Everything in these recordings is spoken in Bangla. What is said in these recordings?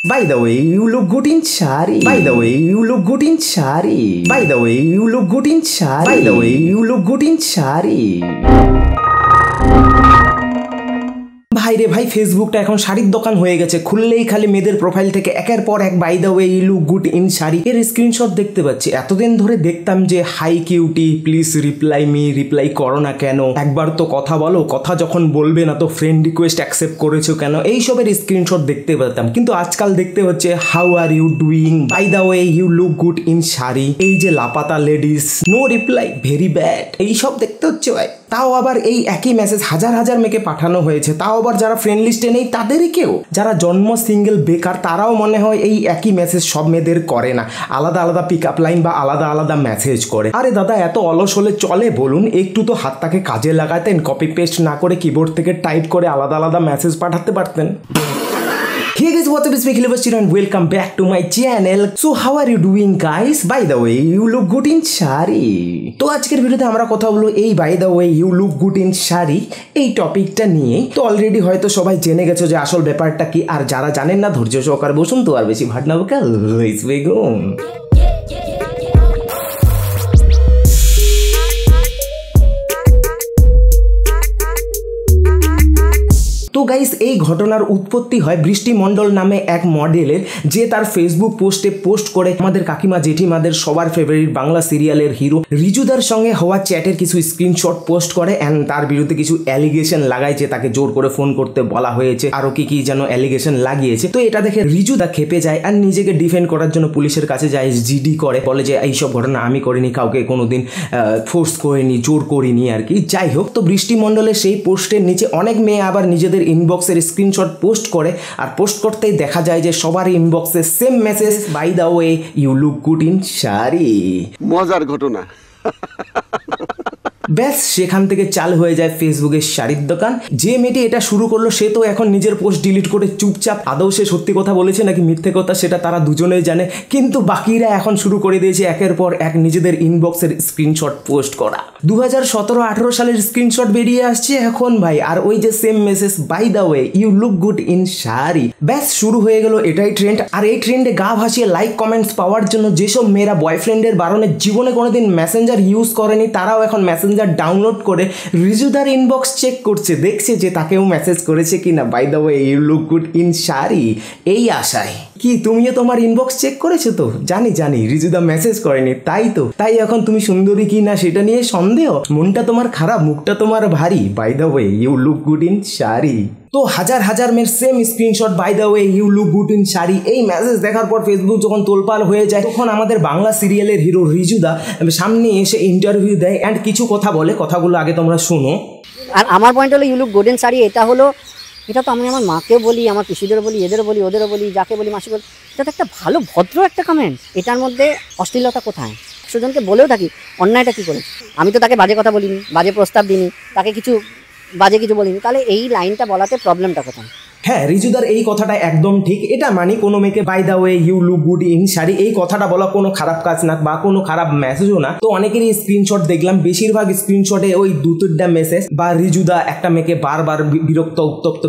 By the way, you look good in sari. By the way, you look good in sari. By the way, you look good in sari. By the way, you look good in sari. ভাই রে ভাই, ফেসবুকটা এখন শাড়ির দোকান হয়ে গেছে। খুললেই খালি মেয়েদের প্রোফাইল থেকে একের পর এক by the way you look good in sari এর স্ক্রিনশট দেখতে পাচ্ছি। এতদিন ধরে দেখতাম যে hi cutie please reply me, reply করো না কেন, একবার তো কথা বলো, কথা যখন বলবে না তো ফ্রেন্ড রিকোয়েস্ট অ্যাকসেপ্ট করেছো কেন, এইসবের স্ক্রিনশট দেখতে পেতাম। কিন্তু আজকাল দেখতে হচ্ছে how are you doing, by the way you look good in sari, এই যে Laapataa Ladies, no reply, very bad, এইসব দেখতে হচ্ছে ভাই। তাও আবার এই একই মেসেজ হাজার হাজার মেয়েকে পাঠানো হয়েছে, তাও আবার যারা ফ্রেন্ড লিস্টে নেই তাদেরই কেউ, যারা জন্ম সিঙ্গেল বেকার তারাও মনে হয় এই একই মেসেজ সব মেয়েদের করে না, আলাদা আলাদা পিক আপ লাইন বা আলাদা আলাদা মেসেজ করে। আরে দাদা, এত অলস হলে চলে বলুন? একটু তো হাতটাকে কাজে লাগাতেন, কপি পেস্ট না করে কিবোর্ড থেকে টাইপ করে আলাদা আলাদা মেসেজ পাঠাতে পারতেন। Hey guys, what's up? It's Mikil Bashir and welcome back to my channel. So how are you doing guys? By the way, you look good in shari. তো আজকের ভিডিওতে আমরা কথা বলবো এই by the way you look good in sari এই টপিকটা নিয়ে। তো অলরেডি হয়তো সবাই জেনে গেছো যে আসল ব্যাপারটা কি, আর যারা জানেন না ধৈর্য সহকারে বসুন, তো আর বেশি ভাট না বকে লেটস বিগিন। তো গাইস, এই ঘটনার উৎপত্তি হয় বৃষ্টি মণ্ডল নামে এক মডেলের, যে তার ফেসবুক পোস্টে পোস্ট করে আমাদের কাকিমা জেঠিমাদের সবার ফেভারিট বাংলা সিরিয়ালের হিরো রিজুদার সঙ্গে হওয়া চ্যাটের কিছু স্ক্রিনশট পোস্ট করে অ্যান্ড তার বিরুদ্ধে কিছু অ্যালিগেশন লাগায় যে তাকে জোর করে ফোন করতে বলা হয়েছে, আরও কি যেন অ্যালিগেশন লাগিয়েছে। তো এটা দেখে রিজুদা খেপে যায় আর নিজেকে ডিফেন্ড করার জন্য পুলিশের কাছে যায়, জিডি করে, বলে যে এইসব ঘটনা আমি করিনি, কাউকে কোনোদিন ফোর্স করিনি, জোর করিনি আর কি। যাই হোক, তো বৃষ্টি মণ্ডলের সেই পোস্টের নিচে অনেক মেয়ে আবার নিজেদের ইনবক্সের স্ক্রিনশট পোস্ট করে, আর পোস্ট করতেই দেখা যায় যে সবার ইনবক্সে same message, by the way you look good in sari. মজার ঘটনা। ব্যাস, সেখান থেকে চাল হয়ে যায় ফেসবুকের শাড়ির দোকান। যে মেয়েটি এটা শুরু করলো সে তো এখন নিজের পোস্ট ডিলিট করে চুপচাপ, আদৌ সে সত্যি কথা বলেছে নাকি মিথ্যে কথা সেটা তারা দুজনেই জানে, কিন্তু বাকিরা এখন শুরু করে দিয়েছে একের পর এক নিজেদের ইনবক্সের স্ক্রিনশট পোস্ট করা। 2017-18 সালের স্ক্রিনশট বেরিয়ে আসছে এখন ভাই, আর ওই যে same message by the way you look good in sari. ব্যাস, শুরু হয়ে গেল এটাই ট্রেন্ড। আর এই ট্রেন্ডে গা ভাসিয়ে লাইক কমেন্টস পাওয়ার জন্য যেসব মেয়েরা বয়ফ্রেন্ডের বারণে জীবনে কোনোদিন মেসেঞ্জার ইউজ করেনি তারাও এখন মেসেঞ্জার ডাউনলোড করে রিজুদার ইনবক্স চেক করছে, দেখছে যে তাকেও মেসেজ করেছে কিনা by the way you look good in sari, এই আশায়। কি তুমিও তোমার ইনবক্স চেক করেছো? তো জানি রিজুদা মেসেজ করেনি, তাই এখন তুমি সুন্দরী কি না সেটা নিয়ে সন্দেহ, মনটা তোমার খারাপ, মুখটা তোমার ভারী, by the way you look good in sari. তো হাজার হাজার মেয়ের same screenshot by the way you look good in sari এই মেসেজ দেখার পর ফেসবুক যখন তোলপাল হয়ে যায়, তখন আমাদের বাংলা সিরিয়ালের হিরো রিজুদা সামনে এসে ইন্টারভিউ দেয় অ্যান্ড কিছু কথা বলে, কথাগুলো আগে তোমরা শোনো। আর আমার পয়েন্ট হলো you look good in sari, এটা তো আমি আমার মাকে বলি, আমার পিসিদের বলি, এদেরও বলি, ওদেরও বলি, যাকে বলি মাসি বলি, এটা তো একটা ভালো ভদ্র একটা কমেন্ট। এটার মধ্যে অশ্লীলতা কোথায়? একশোজনকে বলেও থাকি, অন্যায়টা কী করে? আমি তো তাকে বাজে কথা বলিনি, বাজে প্রস্তাব দিইনি, তাকে বাজে কিছু বলিনি, তাহলে এই লাইনটা বলাতে প্রবলেমটা কোথায়? হ্যাঁ, রিজুদার এই কথাটা একদম ঠিক। এটা মানে কোনো মেয়েকে by the way you look good in sari এই কথাটা বলা কোনো খারাপ কাজ না বা কোনো খারাপ মেসেজও না। তো অনেকেরই স্ক্রিনশট দেখলাম, বেশিরভাগ স্ক্রিনশটে ওই দুটোটা মেসেজ, বা রিজুদা একটা মেয়েকে বারবার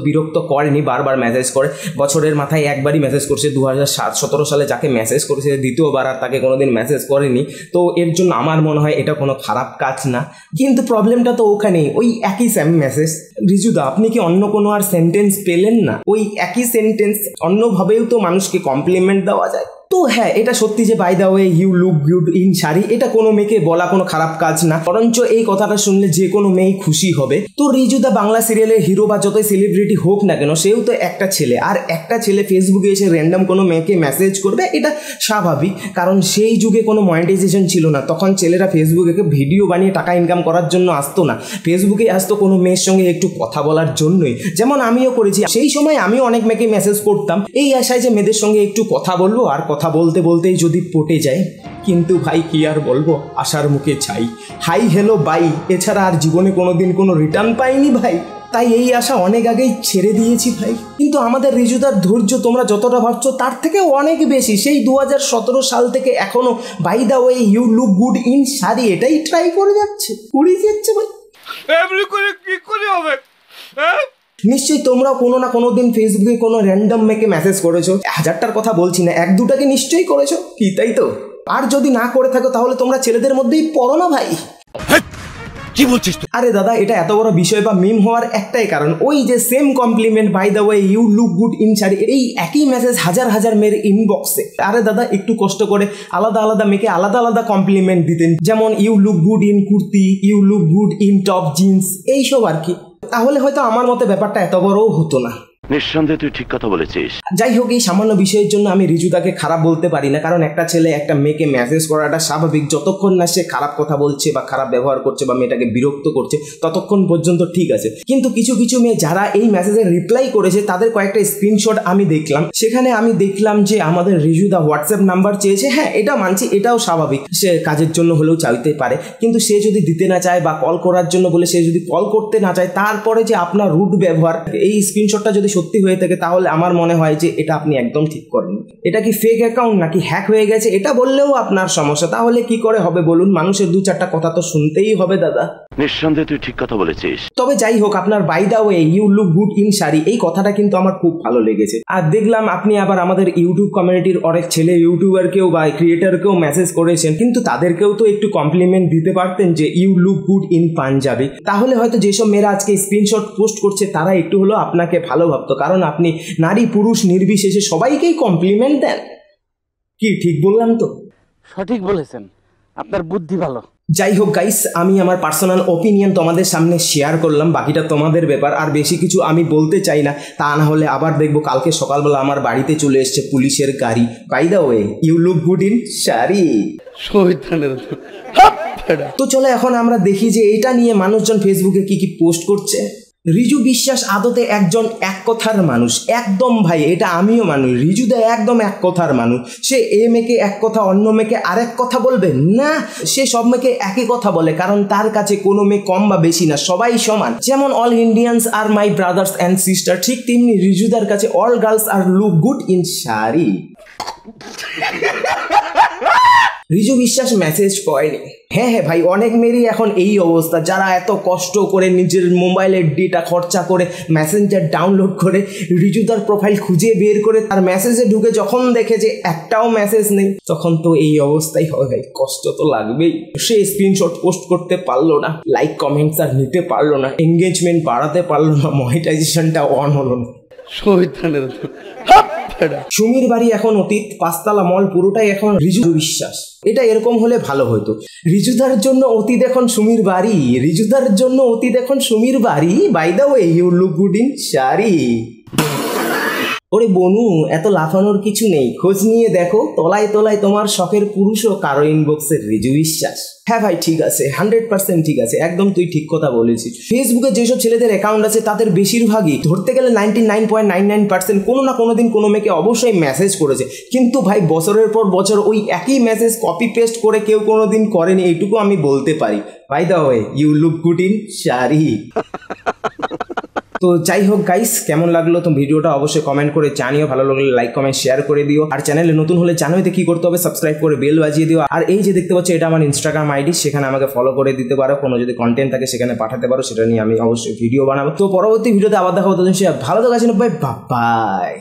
বিরক্ত করেনি, বারবার মেসেজ করে, বছরের মাথায় একবারই মেসেজ করছে 2017 সালে যাকে মেসেজ করেছে, দ্বিতীয়বার আর তাকে কোনোদিন মেসেজ করেনি। তো এর জন্য আমার মনে হয় এটা কোনো খারাপ কাজ না, কিন্তু প্রবলেমটা তো ওখানেই, ওই একই সেম মেসেজ। রিজুদা, আপনি কি অন্য কোনো আর সেন্টেন্স পেলেন না? ওই একই সেন্টেন্স অন্যভাবেও তো মানুষকে কমপ্লিমেন্ট দেওয়া যায়। তো হ্যাঁ, এটা সত্যি যে by the way you look good in sari এটা কোনো মেয়েকে বলা কোনো খারাপ কাজ না, বরঞ্চ এই কথাটা শুনলে যে কোনো মেয়েই খুশি হবে। তো রিজুদা বাংলা সিরিয়ালের হিরো বা যতই সেলিব্রিটি হোক না কেন, সেও তো একটা ছেলে, আর একটা ছেলে ফেসবুকে এসে র্যান্ডম কোনো মেয়েকে মেসেজ করবে, এটা স্বাভাবিক, কারণ সেই যুগে কোনো মনিটাইজেশন ছিল না, তখন ছেলেরা ফেসবুকে ভিডিও বানিয়ে টাকা ইনকাম করার জন্য আসতো না, ফেসবুকে আসতো কোনো মেয়ের সঙ্গে একটু কথা বলার জন্যই, যেমন আমিও করেছি। সেই সময় আমিও অনেক মেয়েকে মেসেজ করতাম এই আশায় যে মেয়েদের সঙ্গে একটু কথা বলবো, আর কথা বলতে বলতেই যদি পটে যায়। কিন্তু ভাই কি আর বলবো, আশার মুখে ছাই, হাই হ্যালো বাই, এছাড়া আর জীবনে কোনোদিন কোনো রিটার্ন পাইনি ভাই, তাই এই আশা অনেক আগেই ছেড়ে দিয়েছি ভাই। কিন্তু আমাদের রিজুদার ধৈর্য তোমরা যতটা ভাবছো তার থেকে অনেক বেশি। সেই 2017 সাল থেকে এখনো by the way you look good in sari এটাই ট্রাই করে যাচ্ছে, ভাই। এমনি করে কি করে হবে? নিশ্চয়ই তোমরা কোনো না কোনো দিন ফেসবুকে কোনো র্যান্ডম মেয়েকে মেসেজ করেছো, 1000টার কথা বলছি না, 1-2টাকে নিশ্চয়ই করেছো, কি তাই তো? আর যদি না করে থাকো তাহলে তোমরা ছেলেদের মধ্যেই পড়ো না ভাই। কি বলছিস? আরে দাদা, এটা এত বড় বিষয় বা মিম হওয়ার একটাই কারণ, ওই যে same compliment, by the way you look good in sari, এই একই মেসেজ হাজার হাজার মেয়ের ইনবক্সে। আরে দাদা, একটু কষ্ট করে আলাদা আলাদা মেয়েকে আলাদা আলাদা কমপ্লিমেন্ট দিতেন, যেমন you look good in kurti, you look good in top jeans, এইসব আর কি। তাহলে হয়তো আমার মতে ব্যাপারটা এত বড়ও হতো না। নিঃসন্দেহে তুই ঠিক কথা বলেছিস। যাই হোক, এই সামান্য বিষয়ের জন্য আমি রিজুদাকে খারাপ বলতে পারি না, কারণ একটা ছেলে একটা মেয়েকে মেসেজ করাটা স্বাভাবিক, যতক্ষণ না সে খারাপ কথা বলছে বা খারাপ ব্যবহার করছে বা মেয়েটাকে বিরক্ত করছে ততক্ষণ পর্যন্ত ঠিক আছে। কিন্তু কিছু কিছু মেয়ে যারা এই মেসেজের রিপ্লাই করেছে তাদের কয়েকটা স্ক্রিনশট আমি দেখলাম, সেখানে আমি দেখলাম যে আমাদের রিজুদা হোয়াটসঅ্যাপ নাম্বার চেয়েছে। হ্যাঁ, এটা মানছি, এটাও স্বাভাবিক, সে কাজের জন্য হলেও চাইতে পারে, কিন্তু সে যদি দিতে না চায় বা কল করার জন্য বলে সে যদি কল করতে না চায়, তারপরে যে আপনার রুট ব্যবহার, এই স্ক্রিনশটটা যদি সত্যি হয়ে থাকে তাহলে আমার মনে হয় যে এটা আপনি একদম ঠিক করেন। এটা কি ফেক অ্যাকাউন্ট নাকি হ্যাক হয়ে গেছে এটা বললেও আপনার সমস্যা, তাহলে কি করে হবে বলুন? মানুষের 2-4টা কথা তো শুনতেই হবে দাদা। নিঃসন্দেহে তুই ঠিক কথা বলেছিস। তবে যাই হোক, আপনার by the way you look good in sari এই কথাটা কিন্তু আমার খুব ভালো লেগেছে। আর দেখলাম আপনি আবার আমাদের ইউটিউব কমিউনিটির অনেক ছেলে ইউটিউবারকেও বা ক্রিয়েটারকেও মেসেজ করেছেন, কিন্তু তাদেরকেও তো একটু কমপ্লিমেন্ট দিতে পারতেন যে you look good in Punjabi. তাহলে হয়তো যেসব মেয়েরা আজকে স্ক্রিনশট পোস্ট করছে তারা একটু হলেও আপনাকে ভালো ভাবতো, কারণ আপনি নারী পুরুষ নির্বিশেষে সবাইকেই কমপ্লিমেন্ট দেন। কি ঠিক বললাম তো? সঠিক বলেছেন, আপনার বুদ্ধি ভালো। যাই হোক গাইস, আমি আমার পার্সোনাল ওপিনিয়ন তোমাদের সামনে শেয়ার করলাম, বাকিটা তোমাদের ব্যাপার। আর বেশি কিছু আমি বলতে চাই না, তা না হলে আবার দেখবো কালকে সকালবেলা আমার বাড়িতে চলে এসছে পুলিশের গাড়ি। By the way you look good in sari. তো চলো এখন আমরা দেখি যে এটা নিয়ে মানুষজন ফেসবুকে কি কি পোস্ট করছে। রিজু বিশ্বাস আদতে একজন এক কথার মানুষ, একদম ভাই, এটা আমিও মানি। রিজুদা একদম এক কথার মানুষ। সে এ মেয়েকে এক কথা, অন্য মেয়েকে আরেক কথা বলবে না, সে সব মেয়েকে একই কথা বলে, কারণ তার কাছে কোনো মেয়ে কম বা বেশি না, সবাই সমান। যেমন all Indians are my brothers and sister, ঠিক তেমনি রিজুদার কাছে all girls are look good in sari. Riju Biswas message করেনি। হ্যাঁ ভাই, অনেক মেয়েরই এখন এই অবস্থা, যারা এত কষ্ট করে নিজের মোবাইলের ডেটা খরচা করে মেসেঞ্জার ডাউনলোড করে রিজুদার প্রোফাইল খুঁজে বের করে তার মেসেজে ঢুকে যখন দেখে যে একটাও মেসেজ নেই, তখন তো এই অবস্থাই হয় ভাই, কষ্ট তো লাগবেই। সে স্ক্রিনশট পোস্ট করতে পারলো না, লাইক কমেন্টস আর নিতে পারলো না, এঙ্গেজমেন্ট বাড়াতে পারলো না, মনিটাইজেশনটা অন হলো না। সুমির বাড়ি এখন অতীত, 5তলা মল পুরোটাই এখন রিজু বিশ্বাস। এটা এরকম হলে ভালো হতো। রিজুদার জন্য অতীত এখন সুমির বাড়ি, রিজুদার জন্য অতীত এখন সুমির বাড়ি। By the way you look good in sari. ওরে বনু, এত লাফানোর কিছু নেই, খোঁজ নিয়ে দেখো তলায় তলায় তোমার শখের পুরুষও কারো ইনবক্সের রিজু বিশ্বাস। হ্যাঁ ভাই, ঠিক আছে, 100% ঠিক আছে, একদম তুই ঠিক কথা বলেছিস। ফেসবুকে যেসব ছেলেদের অ্যাকাউন্ট আছে তাদের বেশিরভাগই, ধরতে গেলে 99.99% কোনো না কোনো দিন কোনো মেয়েকে অবশ্যই মেসেজ করেছে, কিন্তু ভাই বছরের পর বছর ওই একই মেসেজ কপি পেস্ট করে কেউ কোনো দিন করেনি, এইটুকু আমি বলতে পারি। By the way you look good in sari. তো যাই হোক গাইস, কেমন লাগলো তো ভিডিওটা অবশ্যই কমেন্ট করে জানিও, ভালো লাগলে লাইক কমেন্ট শেয়ার করে দিও। আর চ্যানেলে নতুন হলে জানোই তো কি করতে হবে, সাবস্ক্রাইব করে বেল বাজিয়ে দিও। আর এই যে দেখতে পাচ্ছ এটা আমার ইনস্টাগ্রাম আইডি, সেখানে আমাকে ফলো করে দিতে পারো, কোনো যদি কন্টেন্ট থাকে সেখানে পাঠাতে পারো, সেটা নিয়ে আমি অবশ্যই ভিডিও বানাবো। তো পরবর্তী ভিডিওতে আবার দেখা হতো, ভালো তো কাছে বাই বাই।